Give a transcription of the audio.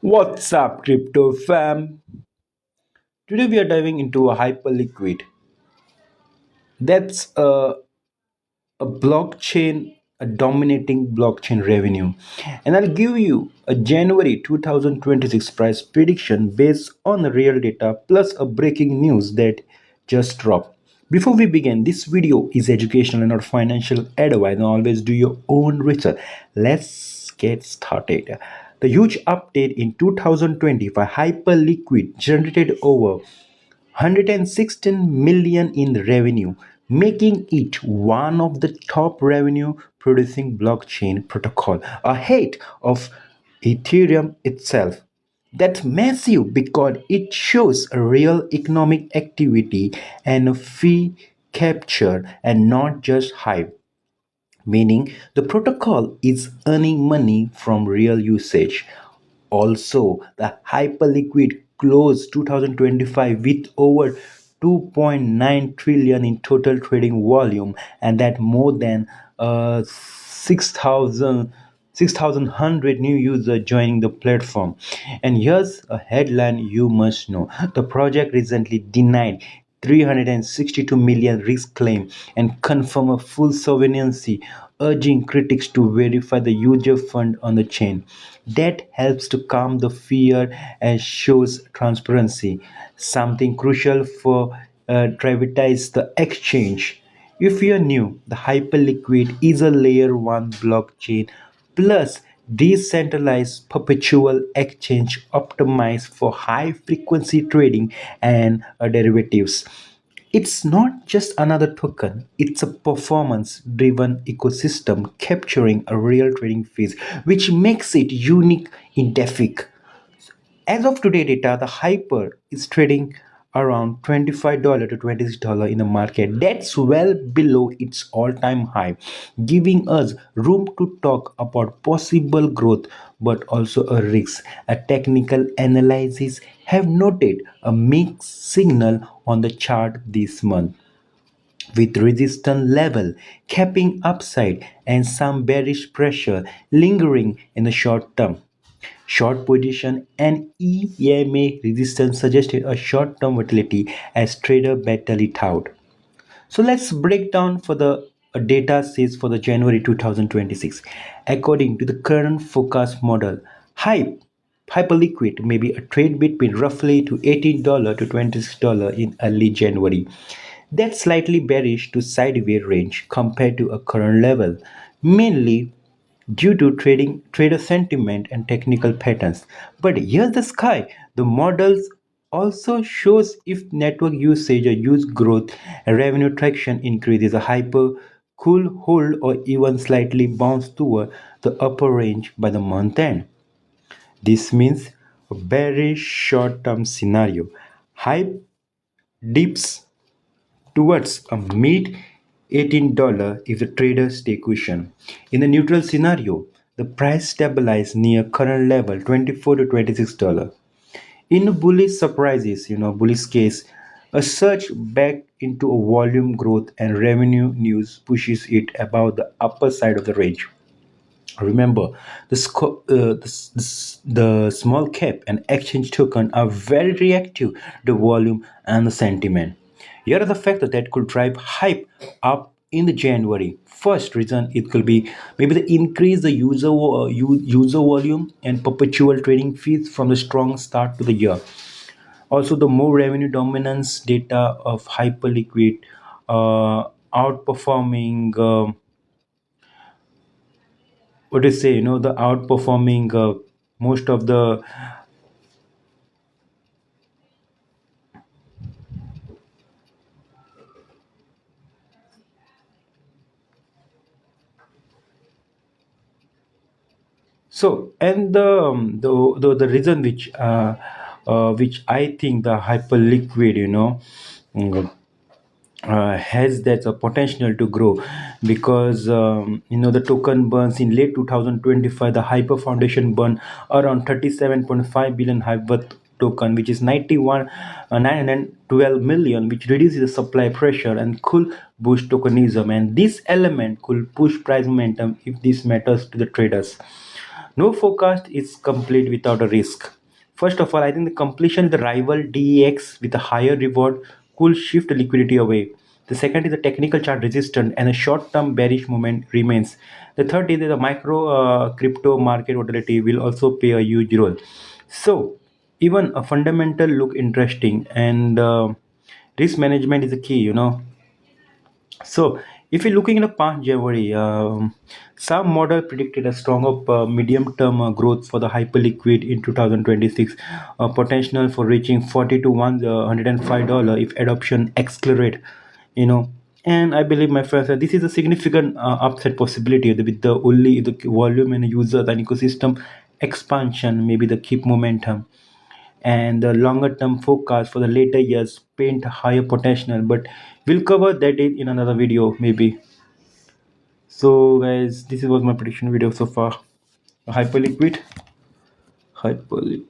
What's up, crypto fam? Today we are diving into a Hyperliquid. That's a blockchain, a dominating blockchain revenue. And I'll give you a January 2026 price prediction based on the real data plus a breaking news that just dropped. Before we begin, this video is educational and not financial advice, and always do your own research. Let's get started. The huge update in 2025 Hyperliquid generated over 116 million in revenue, making it one of the top revenue producing blockchain protocol ahead of Ethereum itself. That's massive because it shows a real economic activity and a fee capture and not just hype, meaning the protocol is earning money from real usage. Also, the Hyperliquid closed 2025 with over 2.9 trillion in total trading volume, and that more than 6,100 new users joining the platform. And here's a headline you must know. The project recently denied 362 million risk claim and confirm a full sovereignty, urging critics to verify the user fund on the chain. That helps to calm the fear and shows transparency, something crucial for privatize the exchange. If you're new, the Hyperliquid is a layer 1 blockchain plus decentralized perpetual exchange optimized for high frequency trading and derivatives. It's not just another token, it's a performance driven ecosystem capturing a real trading fees, which makes it unique in DeFi. As of today data, the Hyper is trading around $25 to $26 in the market. That's well below its all-time high, giving us room to talk about possible growth but also a risk. A technical analysis have noted a mixed signal on the chart this month with resistance level capping upside and some bearish pressure lingering in the short term. Short position and EMA resistance suggested a short-term volatility as trader battle it out. So let's break down for the data says for the January 2026. According to the current forecast model, Hyperliquid may be a trade between roughly to $18 to $26 in early January. That's slightly bearish to sideways range compared to a current level, mainly due to trading trader sentiment and technical patterns. But here's the sky. The models also shows if network usage or use growth and revenue traction increases, a hyper could hold or even slightly bounce toward the upper range by the month end. This means a very short-term scenario. Hype dips towards a mid $18 if the traders stay cushion. In the neutral scenario, the price stabilizes near current level $24 to $26. In bullish surprises, bullish case, a surge back into a volume growth and revenue news pushes it above the upper side of the range. Remember, the small cap and exchange token are very reactive to the volume and the sentiment. Here are the factors that could drive hype up in the January. First reason it could be maybe the increase the user volume and perpetual trading fees from the strong start to the year. Also, the more revenue dominance data of Hyperliquid outperforming. What do you say, the outperforming most of the. So and the reason which I think the Hyperliquid mm, has that potential to grow because the token burns in late 2025. The Hyper Foundation burned around 37.5 billion Hyper token, which is 912 million, which reduces the supply pressure and could boost tokenism, and this element could push price momentum if this matters to the traders. No forecast is complete without a risk. First of all, I think the completion of the rival DEX with a higher reward could shift liquidity away. The second is the technical chart resistant and a short-term bearish movement remains. The third is that the micro crypto market volatility will also play a huge role. So even a fundamental look interesting, and risk management is the key. So, if you're looking at the past January, some model predicted a stronger medium-term growth for the Hyperliquid in 2026, potential for reaching 40 to $105 if adoption accelerate. You know, and I believe, my friends, that this is a significant upside possibility with the only the volume and users and ecosystem expansion, maybe the keep momentum, and the longer term forecast for the later years paint higher potential, but we'll cover that in another video maybe. So guys, this was my prediction video so far. Hyperliquid. Hyperliquid.